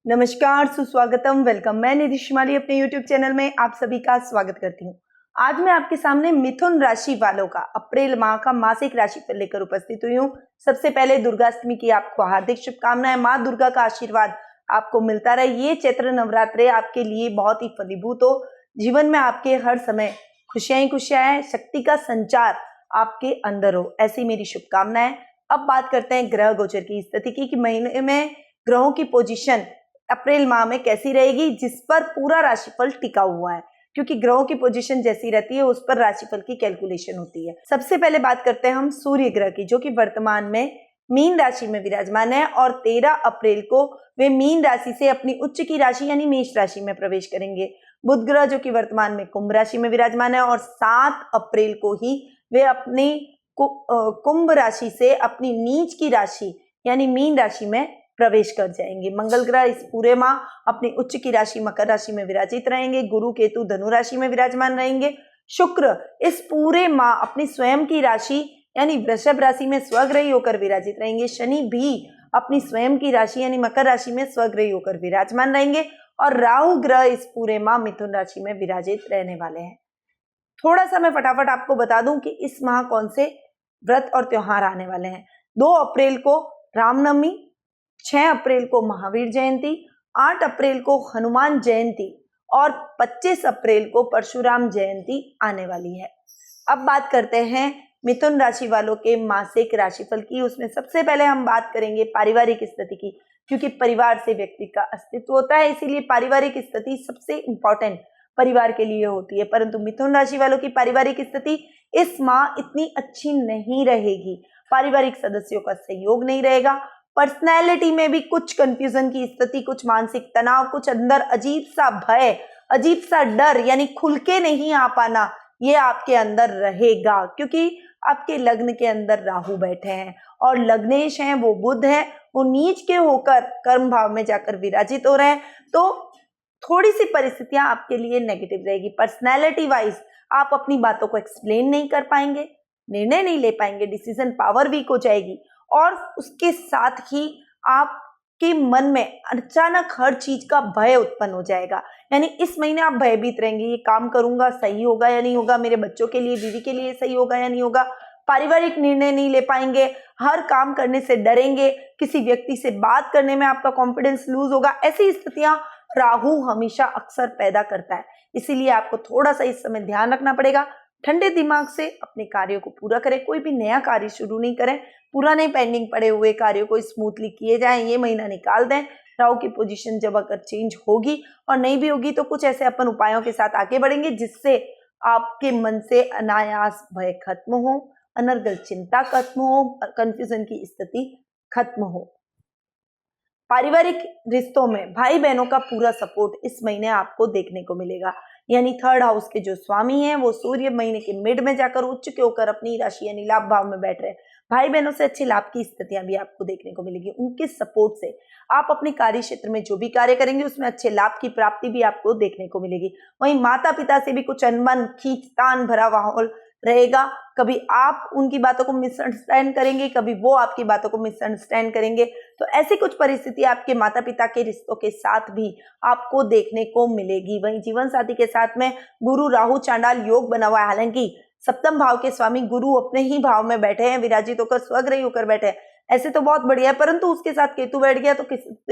नमस्कार, सुस्वागतम, वेलकम। मैं निधि शिमाली अपने YouTube चैनल में आप सभी का स्वागत करती हूँ। आज मैं आपके सामने मिथुन राशि वालों का अप्रैल माह का मासिक राशिफल लेकर उपस्थित हुई हूँ। सबसे पहले दुर्गाष्टमी की आपको हार्दिक शुभकामनाएं। माँ दुर्गा का आशीर्वाद आपको मिलता रहे। ये चैत्र नवरात्रे आपके लिए बहुत ही फलीभूत हो। जीवन में आपके हर समय खुशियां ही खुशियां हैं, शक्ति का संचार आपके अंदर हो, ऐसी मेरी शुभकामनाएं। अब बात करते हैं ग्रह गोचर की स्थिति की कि महीने में ग्रहों की पोजीशन अप्रैल माह में कैसी रहेगी, जिस पर पूरा राशिफल टिका हुआ है, क्योंकि ग्रहों की पोजीशन जैसी रहती है उस पर राशिफल की कैलकुलेशन होती है। सबसे पहले बात करते हैं हम सूर्य ग्रह की, जो कि वर्तमान में मीन राशि में विराजमान है और 13 अप्रैल को वे मीन राशि से अपनी उच्च की राशि यानी मेष राशि में प्रवेश करेंगे। बुध ग्रह जो कि वर्तमान में कुंभ राशि में विराजमान है और 7 अप्रैल को ही वे अपनी कुंभ राशि से अपनी नीच की राशि यानी मीन राशि में प्रवेश कर जाएंगे। मंगल ग्रह इस पूरे माह अपनी उच्च की राशि मकर राशि में विराजित रहेंगे। गुरु केतु धनु राशि में विराजमान रहेंगे। शुक्र इस पूरे माह अपनी स्वयं की राशि यानी वृषभ राशि में स्वग्रही होकर विराजित रहेंगे। शनि भी अपनी स्वयं की राशि यानी मकर राशि में स्वग्रही होकर विराजमान रहेंगे और राहु ग्रह इस पूरे माह मिथुन राशि में विराजित रहने वाले हैं। थोड़ा सा मैं फटाफट आपको बता दूं कि इस माह कौन से व्रत और त्योहार आने वाले हैं। 2 अप्रैल को रामनवमी, 6 अप्रैल को महावीर जयंती, 8 अप्रैल को हनुमान जयंती और 25 अप्रैल को परशुराम जयंती आने वाली है। अब बात करते हैं मिथुन राशि वालों के मासिक राशिफल की। उसमें सबसे पहले हम बात करेंगे पारिवारिक स्थिति की, क्योंकि परिवार से व्यक्ति का अस्तित्व होता है, इसीलिए पारिवारिक स्थिति सबसे इंपॉर्टेंट परिवार के लिए होती है। परंतु मिथुन राशि वालों की पारिवारिक स्थिति इस माह इतनी अच्छी नहीं रहेगी। पारिवारिक सदस्यों का सहयोग नहीं रहेगा। पर्सनैलिटी में भी कुछ कंफ्यूजन की स्थिति, कुछ मानसिक तनाव, कुछ अंदर अजीब सा भय, अजीब सा डर यानी खुल के नहीं आ पाना, ये आपके अंदर रहेगा, क्योंकि आपके लग्न के अंदर राहु बैठे हैं और लग्नेश हैं वो बुध है, वो नीच के होकर कर्म भाव में जाकर विराजित हो रहे हैं। तो थोड़ी सी परिस्थितियां आपके लिए नेगेटिव रहेगी। पर्सनैलिटी वाइज आप अपनी बातों को एक्सप्लेन नहीं कर पाएंगे, निर्णय नहीं ले पाएंगे, डिसीजन पावर वीक हो जाएगी और उसके साथ ही आपके मन में अचानक हर चीज का भय उत्पन्न हो जाएगा। यानी इस महीने आप भयभीत रहेंगे, ये काम करूंगा सही होगा या नहीं होगा, मेरे बच्चों के लिए, बीवी के लिए सही होगा या नहीं होगा। पारिवारिक निर्णय नहीं ले पाएंगे, हर काम करने से डरेंगे, किसी व्यक्ति से बात करने में आपका कॉन्फिडेंस लूज होगा। ऐसी स्थितियां राहु हमेशा अक्सर पैदा करता है, इसीलिए आपको थोड़ा सा इस समय ध्यान रखना पड़ेगा। ठंडे दिमाग से अपने कार्यों को पूरा करें, कोई भी नया कार्य शुरू नहीं करें, पुराने पेंडिंग पड़े हुए कार्यों को स्मूथली किए जाएं, ये महीना निकाल दें। राहु की पोजीशन जब अगर चेंज होगी और नहीं भी होगी तो कुछ ऐसे अपन उपायों के साथ आगे बढ़ेंगे जिससे आपके मन से अनायास भय खत्म हो, अनर्गल चिंता खत्म हो, कंफ्यूजन की स्थिति खत्म हो। पारिवारिक रिश्तों में भाई बहनों का पूरा सपोर्ट इस महीने आपको देखने को मिलेगा। यानी 3rd हाउस के जो स्वामी हैं वो सूर्य महीने के मिड में जाकर उच्च के होकर अपनी राशि यानी लाभ भाव में बैठ रहे हैं। भाई बहनों से अच्छे लाभ की स्थितियां भी आपको देखने को मिलेगी। उनके सपोर्ट से आप अपने कार्य क्षेत्र में जो भी कार्य करेंगे उसमें अच्छे लाभ की प्राप्ति भी आपको देखने को मिलेगी। वहीं माता पिता से भी कुछ अनबन, खींचतान भरा माहौल रहेगा। कभी आप उनकी बातों को मिसअंडरस्टैंड करेंगे, कभी वो आपकी बातों को मिसअंडरस्टैंड करेंगे। तो ऐसी कुछ परिस्थिति आपके माता पिता के रिश्तों के साथ भी आपको देखने को मिलेगी। वहीं जीवन साथी के साथ में गुरु राहु चांडाल योग बना हुआ है। हालांकि 7म भाव के स्वामी गुरु अपने ही भाव में बैठे हैं, विराजित होकर स्वग्रही होकर बैठे हैं, ऐसे तो बहुत बढ़िया है, परंतु उसके साथ केतु बैठ गया तो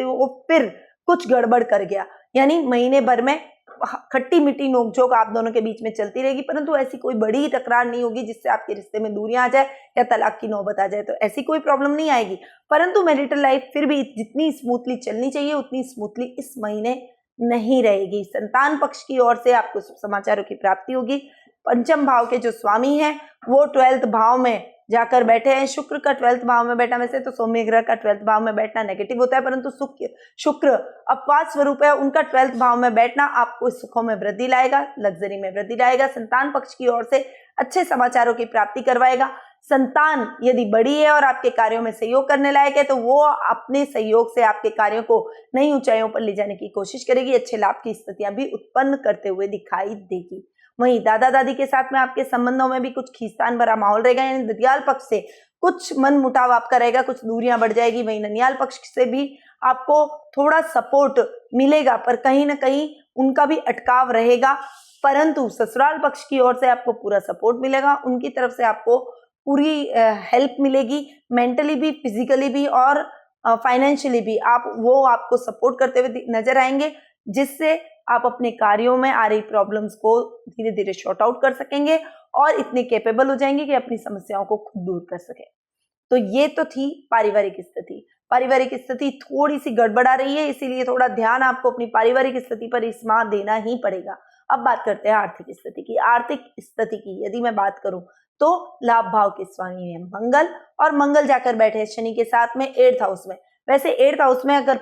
वो फिर कुछ गड़बड़ कर गया। यानी महीने भर में खट्टी मीठी नोकझोंक आप दोनों के बीच में चलती रहेगी, परंतु ऐसी कोई बड़ी तकरार नहीं होगी जिससे आपके रिश्ते में दूरियां आ जाए या तलाक की नौबत आ जाए। तो ऐसी कोई प्रॉब्लम नहीं आएगी, परंतु मैरिटल लाइफ फिर भी जितनी स्मूथली चलनी चाहिए उतनी स्मूथली इस महीने नहीं रहेगी। संतान पक्ष की ओर से आपको समाचारों की प्राप्ति होगी। 5म भाव के जो स्वामी हैं वो 12th भाव में जाकर बैठे हैं। शुक्र का 12th भाव में बैठा, वैसे तो सौम्य ग्रह का 12th भाव में बैठना नेगेटिव होता है, परंतु शुक्र अपवाद स्वरूप है, उनका 12th भाव में बैठना आपको सुखों में वृद्धि लाएगा, लग्जरी में वृद्धि लाएगा। संतान पक्ष की ओर से अच्छे समाचारों की प्राप्ति करवाएगा। संतान यदि बड़ी है और आपके कार्यों में सहयोग करने लायक है तो वो अपने सहयोग से आपके कार्यों को नई ऊंचाइयों पर ले जाने की कोशिश करेगी। अच्छे लाभ की स्थितियां भी उत्पन्न करते हुए दिखाई देगी। वहीं दादा दादी के साथ में आपके संबंधों में भी कुछ खींचतान भरा माहौल रहेगा। यानी ददियाल पक्ष से कुछ मन मुटाव आपका रहेगा, कुछ दूरियां बढ़ जाएगी। वहीं ननियाल पक्ष से भी आपको थोड़ा सपोर्ट मिलेगा, पर कहीं ना कहीं उनका भी अटकाव रहेगा। परंतु ससुराल पक्ष की ओर से आपको पूरा सपोर्ट मिलेगा, उनकी तरफ से आपको पूरी हेल्प मिलेगी, मेंटली भी, फिजिकली भी और फाइनेंशियली भी वो आपको सपोर्ट करते हुए नजर आएंगे, जिससे आप अपने कार्यों में आ रही प्रॉब्लम्स को धीरे धीरे शॉर्ट आउट कर सकेंगे और इतने कैपेबल हो जाएंगे कि अपनी समस्याओं को खुद दूर कर सके। तो ये तो थी पारिवारिक स्थिति। पारिवारिक स्थिति थोड़ी सी गड़बड़ा रही है, इसीलिए थोड़ा ध्यान आपको अपनी पारिवारिक स्थिति पर इस माह देना ही पड़ेगा। अब बात करते हैं आर्थिक स्थिति की। आर्थिक स्थिति की यदि मैं बात करूं तो लाभ भाव के स्वामी है मंगल, और मंगल जाकर बैठे हैं शनि के साथ में 8th हाउस में। वैसे 8th हाउस में अगर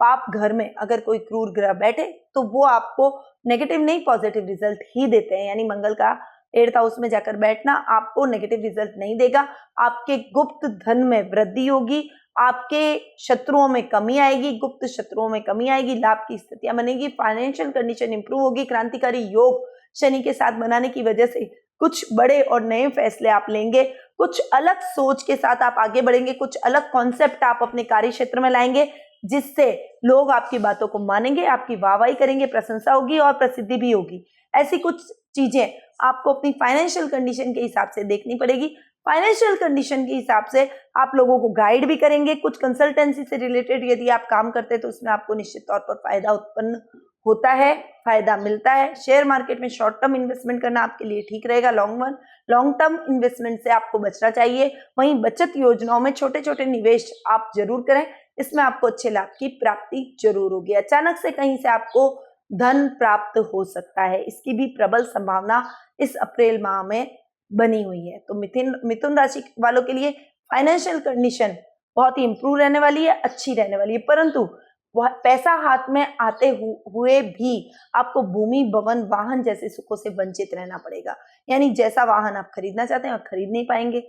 पाप घर में अगर कोई क्रूर ग्रह बैठे तो वो आपको नेगेटिव नहीं पॉजिटिव रिजल्ट ही देते हैं, यानी मंगल का 8th हाउस में जाकर बैठना आपको नेगेटिव रिजल्ट नहीं देगा। आपके गुप्त धन में वृद्धि होगी, आपके शत्रुओं में कमी आएगी, गुप्त शत्रुओं में कमी आएगी, लाभ की स्थितियां बनेगी, फाइनेंशियल कंडीशन इंप्रूव होगी। क्रांतिकारी योग शनि के साथ बनाने की वजह से कुछ बड़े और नए फैसले आप लेंगे, कुछ अलग सोच के साथ आप आगे बढ़ेंगे, कुछ अलग कॉन्सेप्ट आप अपने कार्य क्षेत्र में लाएंगे, जिससे लोग आपकी बातों को मानेंगे, आपकी वाहवाही करेंगे, प्रशंसा होगी और प्रसिद्धि भी होगी। ऐसी कुछ चीजें आपको अपनी फाइनेंशियल कंडीशन के हिसाब से देखनी पड़ेगी। फाइनेंशियल कंडीशन के हिसाब से आप लोगों को गाइड भी करेंगे। कुछ कंसल्टेंसी से रिलेटेड यदि आप काम करते हैं तो उसमें आपको निश्चित तौर पर फायदा उत्पन्न होता है, फायदा मिलता है। शेयर मार्केट में शॉर्ट टर्म इन्वेस्टमेंट करना आपके लिए ठीक रहेगा। लॉन्ग टर्म इन्वेस्टमेंट से आपको बचना चाहिए। वहीं बचत योजनाओं में छोटे छोटे निवेश आप जरूर करें, इसमें आपको अच्छे लाभ की प्राप्ति जरूर होगी। अचानक से कहीं से आपको धन प्राप्त हो सकता है, इसकी भी प्रबल संभावना इस अप्रैल माह में बनी हुई है। तो मिथुन राशि वालों के लिए फाइनेंशियल कंडीशन बहुत ही इंप्रूव रहने वाली है, अच्छी रहने वाली है। परंतु पैसा हाथ में आते हुए भी आपको भूमि, भवन, वाहन जैसे सुखों से वंचित रहना पड़ेगा। यानी जैसा वाहन आप खरीदना चाहते हैं आप खरीद नहीं पाएंगे,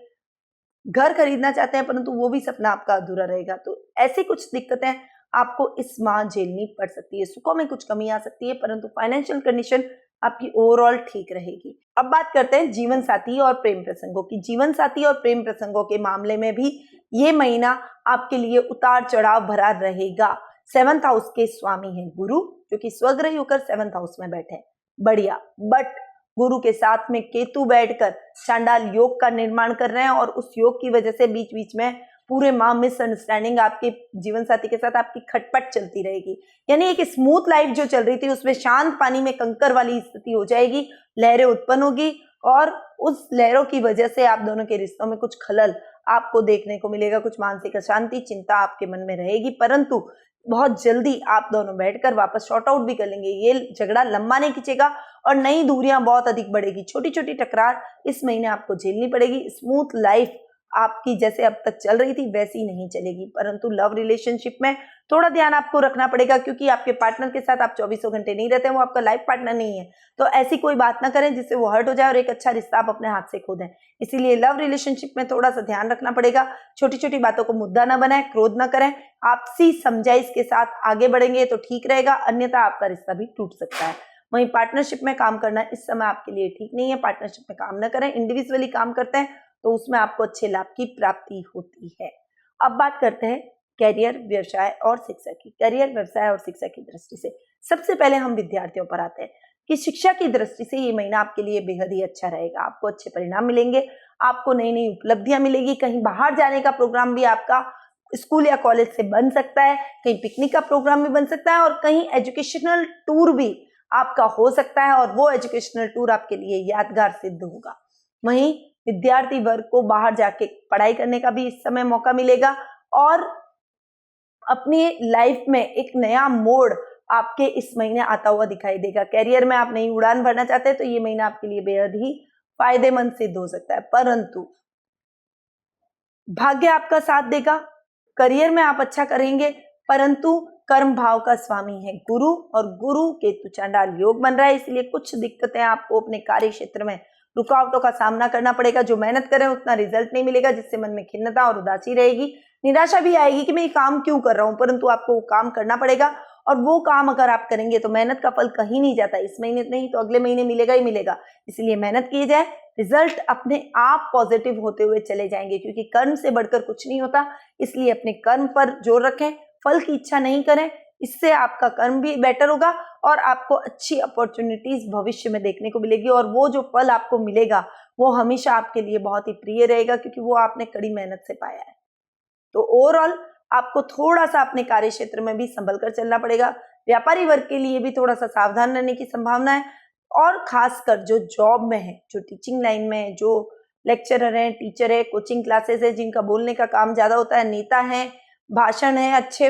घर खरीदना चाहते हैं परंतु वो भी सपना आपका अधूरा रहेगा। तो ऐसी कुछ दिक्कतें आपको इस माह झेलनी पड़ सकती है। सुखों में कुछ कमी आ सकती है, परंतु फाइनेंशियल कंडीशन आपकी ओवरऑल ठीक रहेगी। अब बात करते हैं जीवन साथी और प्रेम प्रसंगों की। जीवन साथी और प्रेम प्रसंगों के मामले में भी ये महीना आपके लिए उतार चढ़ाव भरा रहेगा। 7th हाउस के स्वामी हैं गुरु, जो कि स्वग्रही होकर 7th हाउस में बैठे हैं, बढ़िया। बट गुरु के साथ में केतु बैठकर चांडाल योग का निर्माण कर रहे हैं, और उस योग की वजह से बीच बीच में पूरे माह मिसअंडरस्टैंडिंग आपके जीवन साथी के साथ आपकी खटपट चलती रहेगी। यानी एक स्मूथ लाइफ जो चल रही थी उसमें शांत पानी में कंकर वाली स्थिति हो जाएगी, लहरें उत्पन्न होगी, और उस लहरों की वजह से आप दोनों के रिश्तों में कुछ खलल आपको देखने को मिलेगा, कुछ मानसिक अशांति, चिंता आपके मन में रहेगी। परंतु बहुत जल्दी आप दोनों बैठकर वापस शॉर्ट आउट भी कर लेंगे। ये झगड़ा लंबा नहीं खींचेगा और नई दूरियां बहुत अधिक बढ़ेगी। छोटी छोटी टकरार इस महीने आपको झेलनी पड़ेगी। स्मूथ लाइफ आपकी जैसे अब तक चल रही थी वैसी नहीं चलेगी, परंतु लव रिलेशनशिप में थोड़ा ध्यान आपको रखना पड़ेगा, क्योंकि आपके पार्टनर के साथ आप 24 घंटे नहीं रहते हैं, वो आपका लाइफ पार्टनर नहीं है। तो ऐसी कोई बात ना करें जिससे वो हर्ट हो जाए और एक अच्छा रिश्ता आप अपने हाथ से खो दें। इसीलिए लव रिलेशनशिप में थोड़ा सा ध्यान रखना पड़ेगा। छोटी छोटी बातों को मुद्दा ना बनाएं, क्रोध ना करें, आपसी समझाइश के साथ आगे बढ़ेंगे तो ठीक रहेगा, अन्यथा आपका रिश्ता भी टूट सकता है। वहीं पार्टनरशिप में काम करना इस समय आपके लिए ठीक नहीं है, पार्टनरशिप में काम न करें। इंडिविजुअली काम करते हैं तो उसमें आपको अच्छे लाभ की प्राप्ति होती है। अब बात करते हैं कैरियर, व्यवसाय और शिक्षा की। कैरियर, व्यवसाय और शिक्षा की दृष्टि से सबसे पहले हम विद्यार्थियों पर आते हैं कि शिक्षा की दृष्टि से ये महीना आपके लिए बेहद ही अच्छा रहेगा। आपको अच्छे परिणाम मिलेंगे, आपको नई नई उपलब्धियां मिलेगी। कहीं बाहर जाने का प्रोग्राम भी आपका स्कूल या कॉलेज से बन सकता है, कहीं पिकनिक का प्रोग्राम भी बन सकता है, और कहीं एजुकेशनल टूर भी आपका हो सकता है, और वो एजुकेशनल टूर आपके लिए यादगार सिद्ध होगा। वहीं विद्यार्थी वर्ग को बाहर जाके पढ़ाई करने का भी इस समय मौका मिलेगा, और अपनी लाइफ में एक नया मोड़ आपके इस महीने आता हुआ दिखाई देगा। कैरियर में आप नई उड़ान भरना चाहते हैं तो ये महीना आपके लिए बेहद ही फायदेमंद सिद्ध हो सकता है, परंतु भाग्य आपका साथ देगा। करियर में आप अच्छा करेंगे, परंतु कर्म भाव का स्वामी है गुरु, और गुरु केतु चांडाल योग बन रहा है, इसलिए कुछ दिक्कतें आपको अपने कार्य क्षेत्र में रुकावटों का सामना करना पड़ेगा। जो मेहनत करें उतना रिजल्ट नहीं मिलेगा, जिससे मन में खिन्नता और उदासी रहेगी। निराशा भी आएगी कि मैं ये काम क्यों कर रहा हूं, परंतु आपको वो काम करना पड़ेगा, और वो काम अगर आप करेंगे तो मेहनत का फल कहीं नहीं जाता। इस महीने नहीं तो अगले महीने मिलेगा ही मिलेगा, इसलिए मेहनत की जाए, रिजल्ट अपने आप पॉजिटिव होते हुए चले जाएंगे, क्योंकि कर्म से बढ़कर कुछ नहीं होता। इसलिए अपने कर्म पर जोर रखें, फल की इच्छा नहीं करें, इससे आपका कर्म भी बेटर होगा और आपको अच्छी अपॉर्चुनिटीज भविष्य में देखने को मिलेगी और वो जो फल आपको मिलेगा वो हमेशा आपके लिए बहुत ही प्रिय रहेगा, क्योंकि वो आपने कड़ी मेहनत से पाया है। तो ओवरऑल आपको थोड़ा सा अपने कार्य क्षेत्र में भी संभल कर चलना पड़ेगा। व्यापारी वर्ग के लिए भी थोड़ा सा सावधान रहने की संभावना है, और खासकर जो जॉब में है, जो टीचिंग लाइन में है, जो लेक्चरर है, टीचर है, कोचिंग क्लासेस है, जिनका बोलने का काम ज्यादा होता है, नेता है, भाषण है, अच्छे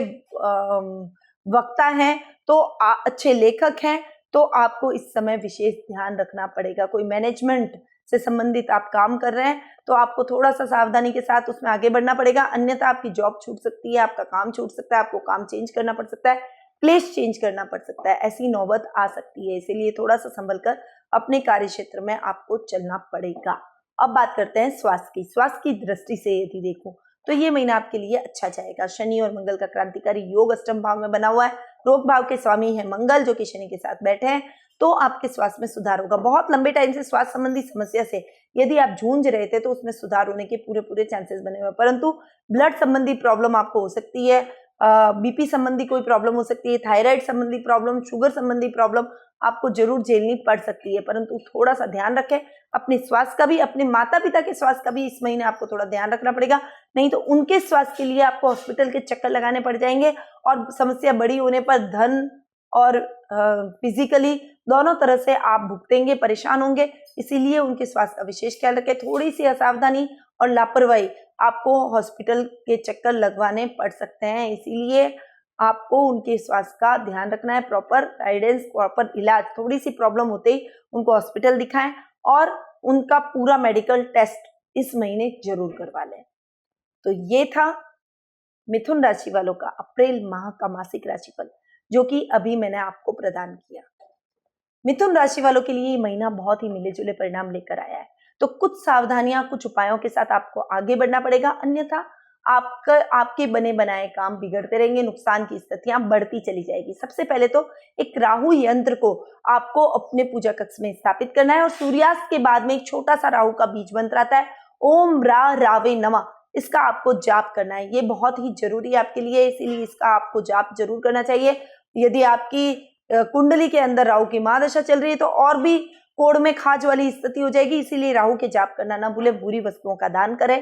वक्ता हैं, तो अच्छे लेखक हैं, तो आपको इस समय विशेष ध्यान रखना पड़ेगा। कोई मैनेजमेंट से संबंधित आप काम कर रहे हैं तो आपको थोड़ा सा सावधानी के साथ उसमें आगे बढ़ना पड़ेगा, अन्यथा आपकी जॉब छूट सकती है, आपका काम छूट सकता है, आपको काम चेंज करना पड़ सकता है, प्लेस चेंज करना पड़ सकता है, ऐसी नौबत आ सकती है। इसीलिए थोड़ा सा संभल कर अपने कार्य क्षेत्र में आपको चलना पड़ेगा। अब बात करते हैं स्वास्थ्य की। स्वास्थ्य की दृष्टि से यदि देखूं तो ये महीना आपके लिए अच्छा जाएगा। शनि और मंगल का क्रांतिकारी योग अष्टम भाव में बना हुआ है। रोग भाव के स्वामी है मंगल, जो कि शनि के साथ बैठे हैं, तो आपके स्वास्थ्य में सुधार होगा। बहुत लंबे टाइम से स्वास्थ्य संबंधी समस्या से यदि आप जूझ रहे थे तो उसमें सुधार होने के पूरे चांसेस बने हुए, परंतु ब्लड संबंधी प्रॉब्लम आपको हो सकती है, बीपी संबंधी कोई प्रॉब्लम हो सकती है, थायराइड संबंधी प्रॉब्लम, शुगर संबंधी प्रॉब्लम आपको जरूर झेलनी पड़ सकती है, परंतु थोड़ा सा ध्यान रखें अपने स्वास्थ्य का भी, अपने माता पिता के स्वास्थ्य का भी इस महीने आपको थोड़ा ध्यान रखना पड़ेगा, नहीं तो उनके स्वास्थ्य के लिए आपको हॉस्पिटल के चक्कर लगाने पड़ जाएंगे और समस्या बड़ी होने पर धन और फिजिकली दोनों तरह से आप भुगतेंगे, परेशान होंगे। इसीलिए उनके स्वास्थ्य का विशेष ख्याल रखें। थोड़ी सी असावधानी और लापरवाही आपको हॉस्पिटल के चक्कर लगवाने पड़ सकते हैं, इसीलिए आपको उनके स्वास्थ्य का ध्यान रखना है। प्रॉपर गाइडेंस, प्रॉपर इलाज, थोड़ी सी प्रॉब्लम होते ही उनको हॉस्पिटल दिखाएं और उनका पूरा मेडिकल टेस्ट इस महीने जरूर करवा लें। तो ये था मिथुन राशि वालों का अप्रैल माह का मासिक राशिफल, जो कि अभी मैंने आपको प्रदान किया। मिथुन राशि वालों के लिए ये महीना बहुत ही मिले जुले परिणाम लेकर आया है, तो कुछ सावधानियां, कुछ उपायों के साथ आपको आगे बढ़ना पड़ेगा, अन्यथा आपके बने बनाए काम बिगड़ते रहेंगे, नुकसान की स्थितियां बढ़ती चली जाएगी। सबसे पहले तो एक राहु यंत्र को आपको अपने पूजा कक्ष में स्थापित करना है और सूर्यास्त के बाद में एक छोटा सा राहु का बीज मंत्र आता है, ओम रा रावे नमः, इसका आपको जाप करना है। ये बहुत ही जरूरी है आपके लिए, इसीलिए इसका आपको जाप जरूर करना चाहिए। यदि आपकी कुंडली के अंदर राहु की महादशा चल रही है तो और भी कोड़ में खाज वाली स्थिति हो जाएगी, इसीलिए राहु के जाप करना ना भूले। बुरी वस्तुओं का दान करें,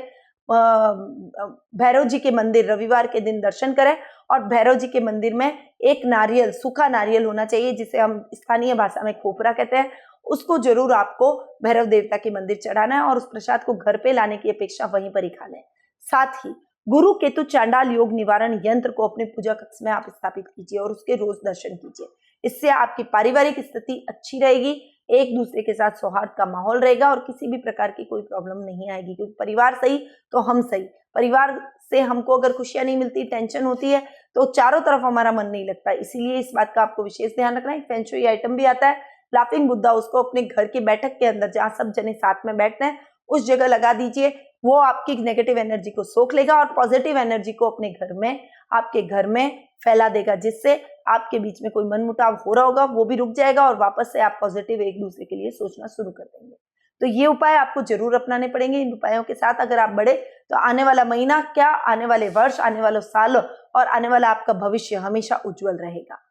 भैरव जी के मंदिर रविवार के दिन दर्शन करें और भैरव जी के मंदिर में एक नारियल, सूखा नारियल होना चाहिए, जिसे हम स्थानीय भाषा में खोपरा कहते हैं, उसको जरूर आपको भैरव देवता के मंदिर चढ़ाना है और उस प्रसाद को घर पे लाने की अपेक्षा वहीं पर ही खा लें। साथ ही गुरु केतु चांडाल योग निवारण यंत्र को अपने पूजा कक्ष में आप स्थापित कीजिए और उसके रोज दर्शन कीजिए। इससे आपकी पारिवारिक स्थिति अच्छी रहेगी, एक दूसरे के साथ सौहार्द का माहौल रहेगा और किसी भी प्रकार की कोई प्रॉब्लम नहीं आएगी, क्योंकि परिवार सही तो हम सही। परिवार से हमको अगर खुशियां नहीं मिलती, टेंशन होती है, तो चारों तरफ हमारा मन नहीं लगता। इसीलिए इस बात का आपको विशेष ध्यान रखना है। फेंग शुई आइटम भी आता है, लाफिंग बुद्धा, उसको अपने घर की बैठक के अंदर, जहां सब जने साथ में बैठते हैं, उस जगह लगा दीजिए। वो आपकी नेगेटिव एनर्जी को सोख लेगा और पॉजिटिव एनर्जी को अपने घर में, आपके घर में फैला देगा, जिससे आपके बीच में कोई मनमुटाव हो रहा होगा वो भी रुक जाएगा और वापस से आप पॉजिटिव एक दूसरे के लिए सोचना शुरू कर देंगे। तो ये उपाय आपको जरूर अपनाने पड़ेंगे। इन उपायों के साथ अगर आप बढ़े तो आने वाला महीना क्या, आने वाले वर्ष, आने वाले साल और आने वाला आपका भविष्य हमेशा उज्जवल रहेगा।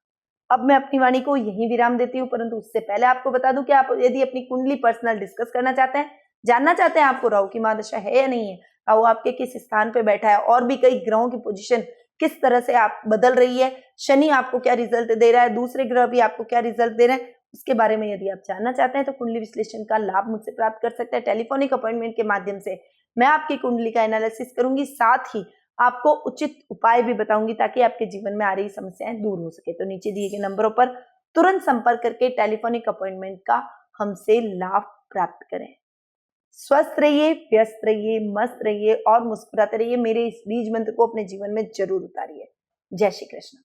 अब मैं अपनी वाणी को यहीं विराम देती हूँ, परंतु उससे पहले आपको बता दूं कि आप यदि अपनी कुंडली पर्सनल डिस्कस करना चाहते हैं, जानना चाहते हैं आपको राहु की महादशा है या नहीं है, राहु आपके किस स्थान पे बैठा है और भी कई ग्रहों की पोजीशन किस तरह से आप बदल रही है, शनि आपको क्या रिजल्ट दे रहा है, दूसरे ग्रह भी आपको क्या रिजल्ट दे रहे हैं, उसके बारे में यदि आप जानना चाहते हैं तो कुंडली विश्लेषण का लाभ मुझसे प्राप्त कर सकते हैं। टेलीफोनिक अपॉइंटमेंट के माध्यम से मैं आपकी कुंडली का एनालिसिस करूंगी, साथ ही आपको उचित उपाय भी बताऊंगी ताकि आपके जीवन में आ रही समस्याएं दूर हो सके। तो नीचे दिए गए नंबरों पर तुरंत संपर्क करके टेलीफोनिक अपॉइंटमेंट का हमसे लाभ प्राप्त करें। स्वस्थ रहिए, व्यस्त रहिए, मस्त रहिए और मुस्कुराते रहिए। मेरे इस बीज मंत्र को अपने जीवन में जरूर उतारिए। जय श्री कृष्ण।